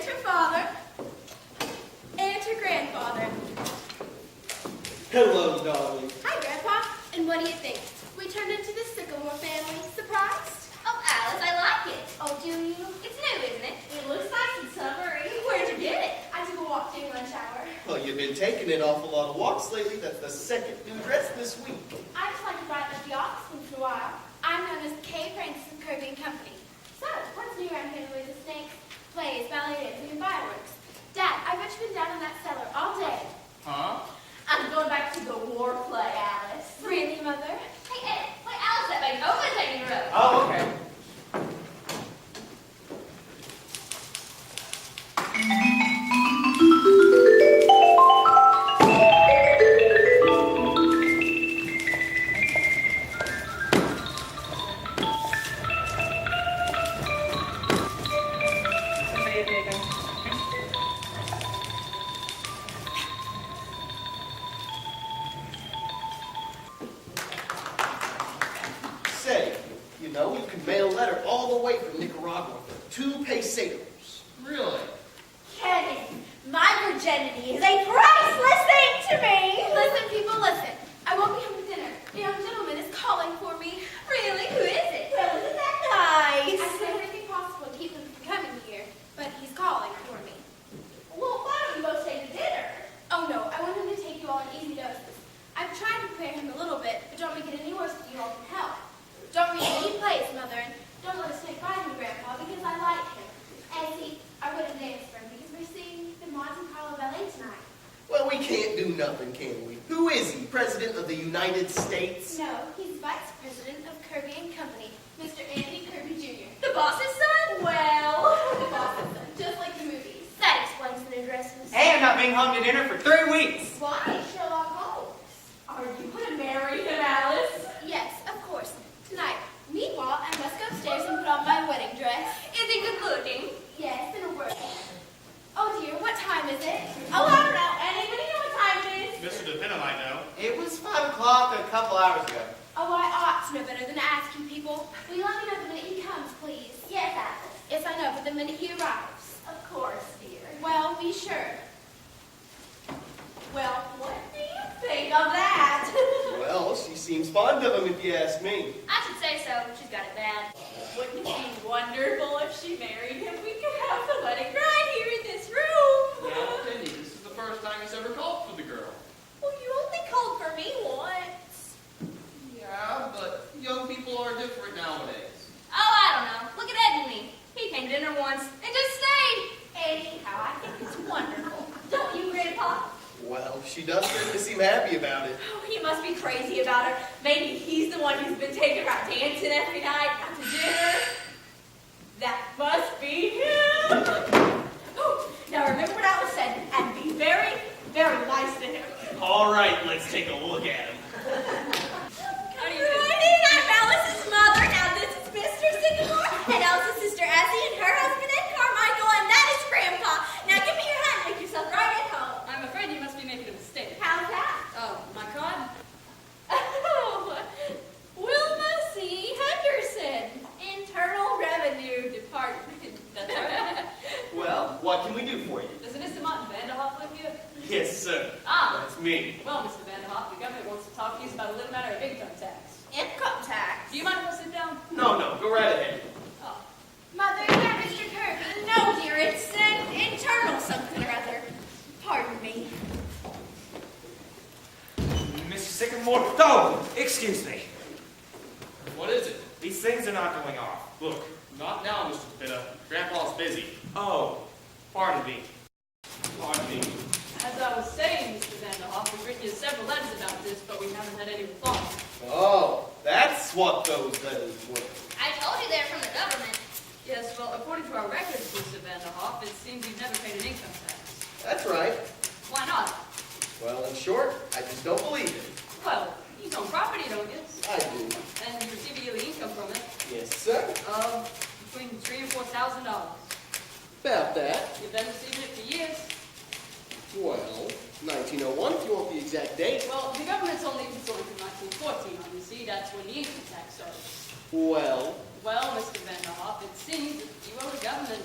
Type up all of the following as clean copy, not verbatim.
and her father, and her grandfather. Hello, darling. Hi, Grandpa. And what do you think? We turned into the Sycamore family. Surprised? Oh, Alice, I like it. Oh, do you? It's new, isn't it? It looks nice and summery. Where'd you get it? I took a walk during lunch hour. Well, you've been taking an awful lot of walks lately. That's the second new dress this week. I just like to brighten up the office once in a while. I'm known as Kay Francis of Kirby and Company. So, what's new around here with the snakes, plays, ballet dancing, and fireworks? Dad, I bet you've been down in that cellar all day. Huh? I'm going back to the war play, Alice. Really, Mother? Hey, Ed, play Alice that way. Nobody's taking your road. Oh, okay. Say, you know, you can mail a letter all the way from Nicaragua for 2 pesetos. Really? Kenny, my virginity is a priceless thing to me. Listen, people, listen. I won't be home for dinner. A young gentleman is calling for me. Really? Who is it? Well, isn't that nice? I did everything possible to keep him from coming here, but he's calling for me. Well, why don't you both stay to dinner? Oh, no. I want him to take you all in easy doses. I've tried to prepare him a little bit, but don't make it any worse if you all can help. Don't read any plays, Mother, and don't let a snake bite him, Grandpa, because I like him. And see, I wouldn't dance for him because we're seeing the Monte Carlo Ballet tonight. Well, we can't do nothing, can we? Who is he? President of the United States? No, he's Vice President of Kirby and Company, Mr. Andy Kirby Jr. The boss's son? Well, the boss's son, just like the movies. That explains the new dresses. Hey, I'm not being home to dinner for 3 weeks. Why, Sherlock Holmes? Are you going to marry him, Alice? Yes, of course. Tonight. Meanwhile, I must go upstairs and put on my wedding dress. Is he good looking? Yes, it'll work. Oh dear, what time is it? Oh, I don't know. Anybody know what time it is? Mr. DePinna might know. It was 5 o'clock a couple hours ago. Oh, I ought to know better than asking people. Will you let me know the minute he comes, please? Yes, Alice. Yes, I know, but the minute he arrives. Of course, dear. Well, be sure. Well, what do you think of that? Well, she seems fond of him, if you ask me. I should say so. She's got it bad. Wouldn't it be wonderful if she married him? We could have the wedding right here in this room. Now, Penny, this is the first time he's ever called for the girl. Well, you only called for me once. Yeah, but young people are different nowadays. Oh, I don't know. Look at Ed and me. He came to dinner once and just stayed. Anyhow, I think it's wonderful. Don't you, Grandpa? Well, she does certainly seem happy about it. Oh, he must be crazy about her. Maybe he's the one who's been taking her out dancing every night, out to dinner. That must be him. Oh, now remember what I was saying, and be very, very nice to him. All right, let's take a look at him. How do you do? I'm Alice's mother. Now this is Mr. Sycamore, and Alice's sister Essie, and her husband Ed Carmichael, and that is Grandpa. Now give me your hand and make yourself right at home. I'm afraid you must be making a mistake. How's that? Oh, my God. Oh, Wilma C. Henderson, Internal Revenue Department. That's right. Well, what can we do for you? Does Mr. Martin Vanderhoff live here? Yes, sir. Ah. That's me. Well, Mr. Vanderhoff, the government wants to talk to you about a little matter of income tax. Income tax. Do you mind if I sit down? No, go right ahead. Oh. Mother, is that Mr. Kirby? No, dear, it's an internal something or other. Pardon me. Mr. Sycamore, oh, excuse me. What is it? These things are not going off. Look. Not now, Mr. DePinna. Grandpa's busy. Oh, pardon me. Pardon me. As I was saying, Mr. Vanderhoff, we've written you several letters about this, but we haven't had any reply. Oh, that's what those letters were. I told you they're from the government. Yes, well, according to our records, Mr. Vanderhoff, it seems you've never paid an income tax. That's right. Why not? Well, in short, I just don't believe it. Well, you own property, don't you? I do. And you receive a yearly income from it Yes, sir. of between $3,000 and $4,000. About that. You've been receiving it for years. Well, 1901, if you want the exact date. Well, the government's only concerned from 1914 on, you see, that's when the income tax started. Well, Well, Mr. Vanderhoff, it seems that you owe the government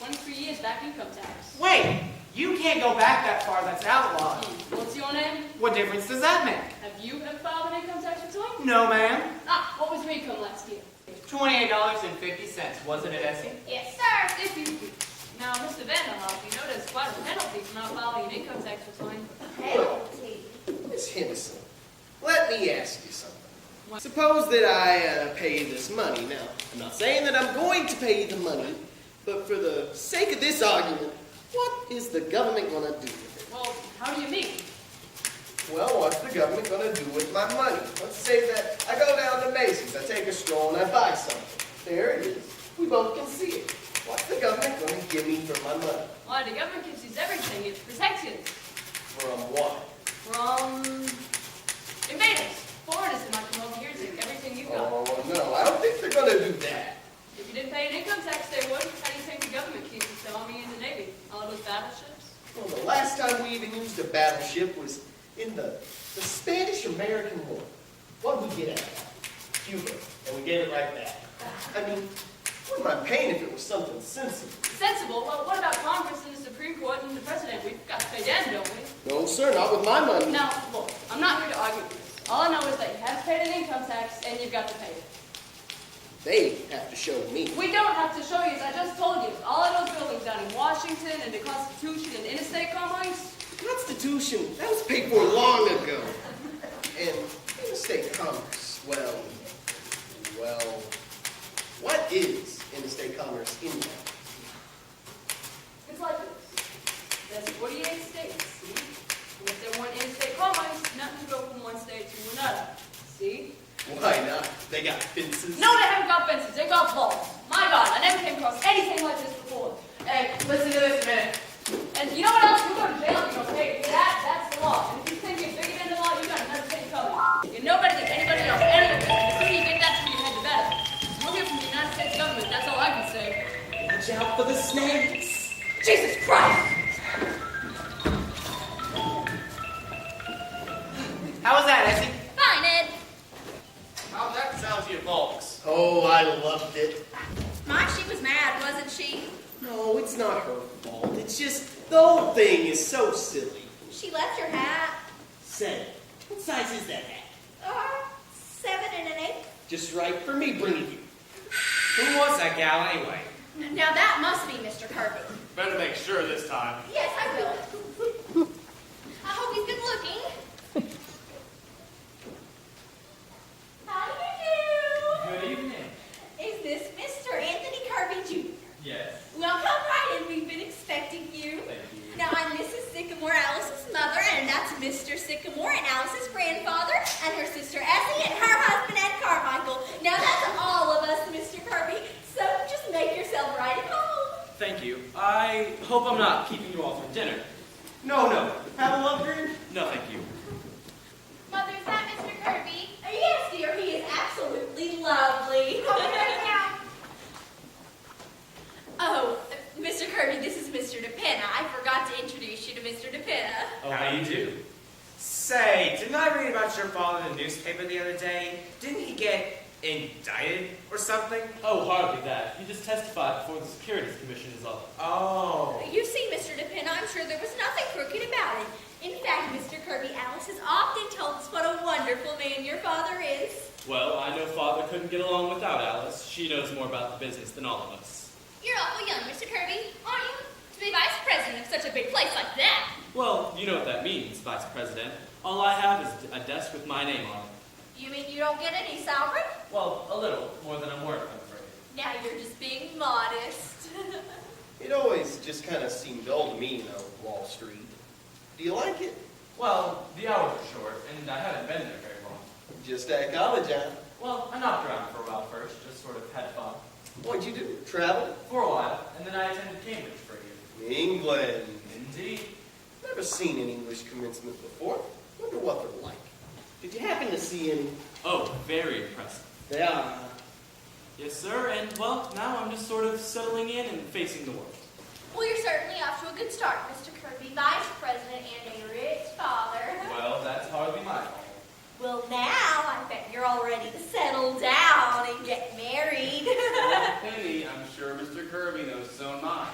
23 years back income tax. Wait, you can't go back that far. That's outlawed. What's your name? What difference does that make? Have you ever filed an income tax return? No, ma'am. Ah, what was your income last year? $28.50, wasn't it, Essie? Yes, sir. If you... Now, Mr. Vanderhoff, you know there's quite a penalty for not filing an income tax return. Penalty. Miss Henderson, let me ask you something. Suppose that I pay you this money. Now, I'm not saying that I'm going to pay you the money, but for the sake of this argument, what is the government going to do with it? Well, how do you mean? Well, what's the government going to do with my money? Let's say that I go down to Macy's, I take a stroll, and I buy something. There it is. We both can see it. What's the government going to give me for my money? Why, the government gives you everything. It protects you From what? from invaders. Foreigners that might come over here and take everything you've got. Oh, no, I don't think they're going to do that. If you didn't pay an income tax, they would. How do you think the government keeps the Army and the Navy? All those battleships? Well, the last time we even used a battleship was in the Spanish-American War. What did we get out of that? Cuba. And we get it right back. I mean, wouldn't mind paying if it was something sensible. Sensible? Well, what about Congress and the Supreme Court and the President? We've got to pay them, don't we? No, sir, not with my money. Now, look, I'm not here to argue with this. All I know is that you have paid an income tax and you've got to pay it. They have to show me. We don't have to show you, as I just told you. All of those buildings down in Washington and the Constitution and interstate commerce. The Constitution, that was paid for long ago. And interstate commerce, well, what is interstate commerce in that? It's like this. There's 48 states, see? And if there weren't interstate commerce, nothing would go from one state to another. See? Why not? They got fences. No, they haven't got fences. They got walls. My God, I never came across anything like this before. Hey, listen to this a minute. And you know what else? You go to jail if you don't pay. That's the law. And if you think you're bigger than the law, you got another thing coming. You're nobody than anybody else. Anyway, the sooner you get that through your head, the better. We're here from the United States government. That's all I can say. Watch out for the snakes. Jesus Christ! How was that, Essie? Fine, Ed. How'd that sound to you folks? Oh, I loved it. My, she was mad, wasn't she? No, it's not her fault. It's just the whole thing is so silly. She left her hat. Say, what size is that hat? 7 1/8. Just right for me, bringing you. Who was that gal anyway? Now that must be Mr. Kirby. Better make sure this time. Yes, I will. I hope he's good looking. How do you Good evening. do? Is this Mr. Anthony Kirby Jr.? Yes. Well, come right in. We've been expecting you. Thank you. Now, I'm Mrs. Sycamore, Alice's mother, and that's Mr. Sycamore and Alice's grandfather, and her sister Essie, and her husband, Ed Carmichael. Now, that's all of us, Mr. Kirby, so just make yourself right at home. Thank you. I hope I'm not keeping you all from dinner. No. Have a love drink? No, thank you. Mother, is that Mr. Kirby? Yes, dear, he is absolutely lovely. Oh, Mr. Kirby, this is Mr. DePena. I forgot to introduce you to Mr. DePena. Oh, how you do? Say, didn't I read about your father in the newspaper the other day? Didn't he get indicted or something? Oh, hardly that. He just testified before the Securities Commission is up. Oh. You see, Mr. DePena, I'm sure there was nothing crooked about it. In fact, Mr. Kirby, Alice has often told us what a wonderful man your father is. Well, I know Father couldn't get along without Alice. She knows more about the business than all of us. You're awful young, Mr. Kirby, aren't you? To be vice president of such a big place like that. Well, you know what that means, Vice President. All I have is a desk with my name on it. You mean you don't get any salary? Well, a little, more than I'm worth, I'm afraid. Now you're just being modest. It always just kind of seemed dull to me, Wall Street. Do you like it? Well, the hours are short, and I haven't been there very long. Just at college, huh? Well, I knocked around for a while first, just sort of had fun. What'd you do? Travel? For a while, and then I attended Cambridge for a year. England. Indeed. Never seen an English commencement before. Wonder what they're like. Did you happen to see any? Oh, very impressive. They are. Yes, sir, and well, now I'm just sort of settling in and facing the world. Well, you're certainly off to a good start, Mr. Kirby, vice president and a rich father. Well, that's hardly my fault. Well, now I bet you're all ready to settle down and get married. Penny, I'm sure Mr. Kirby knows his own mind.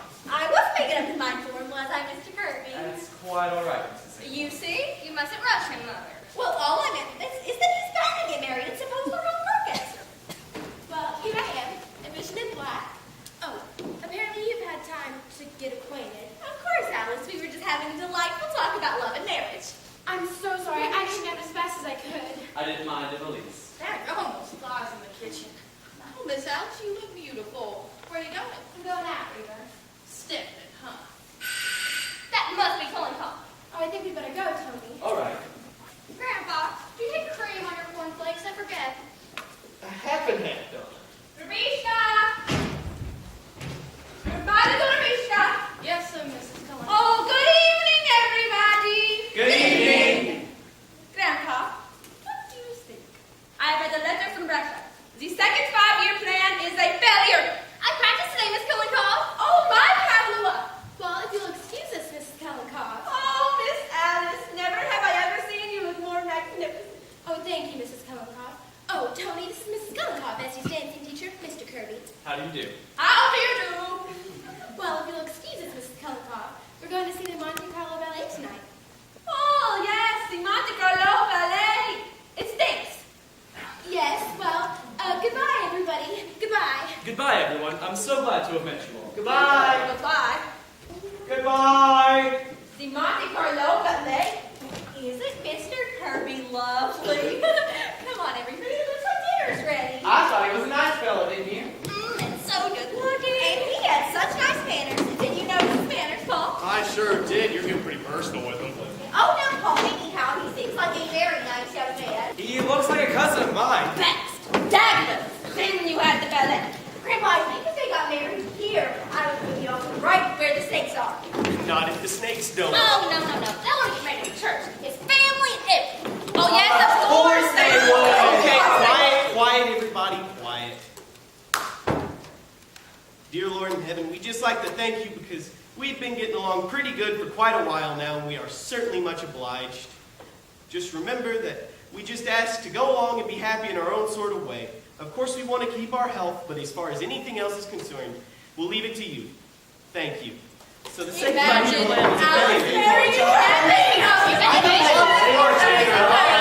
Miss Alice, you look beautiful. Where are you going? I'm going out, Reba. Stiffing, huh? That must be Colin Cobb. Oh, I think we better go, Tony. All right. Grandpa, do you take cream on your cornflakes? I forget. A half and half, Donna. Rabishka! Everybody go to Rabishka! Yes, sir, Mrs. Cullen. Oh, good evening, everybody! Good evening. Grandpa, what do you think? I read a letter from Russia. The second 5-year plan is a failure. I practiced today, Miss Cohen-Cobb. Oh, my Pavlova! Well, if you'll excuse us, Mrs. Kellencock. Oh, Miss Alice, never have I ever seen you look more magnificent. Oh, thank you, Mrs. Kellencock. Oh, Tony, this is Mrs. Kellencock, Bessie's dancing teacher, Mr. Kirby. How do you do? How do you do? Well, if you'll excuse us, Mrs. Kellencock, we're going to see the Monte Carlo Ballet tonight. Oh, yes, the Monte Carlo Ballet. It stinks. Yes, well, goodbye, everybody. Goodbye. Goodbye, everyone. I'm so glad to have met you all. Goodbye. Goodbye. Goodbye. The Monte Carlo Ballet. Is it Mr. Kirby lovely? Come on, everybody. Looks like dinner's ready. I thought he was a nice fellow, didn't you? And so good looking. And he had such nice manners. Did you notice his manners, Paul? I sure did. You're getting pretty personal with him. Oh, no, Paul. Anyhow, he seems like a very nice young man. He looks like a cousin of mine. Best. Daggum. Then you had the ballet. Grandma, I think if they got married here, I would put you over right where the snakes are. Not if the snakes don't. Oh, no. They'll want to get married in church. It's family and everything. Oh, yes, of course they would. Okay, quiet, everybody, quiet. Dear Lord in heaven, we'd just like to thank you because we've been getting along pretty good for quite a while now, and we are certainly much obliged. Just remember that we just ask to go along and be happy in our own sort of way. Of course, we want to keep our health, but as far as anything else is concerned, we'll leave it to you. Thank you. So the second Imagine plan is a Alice very marrying child. Henry. I don't know.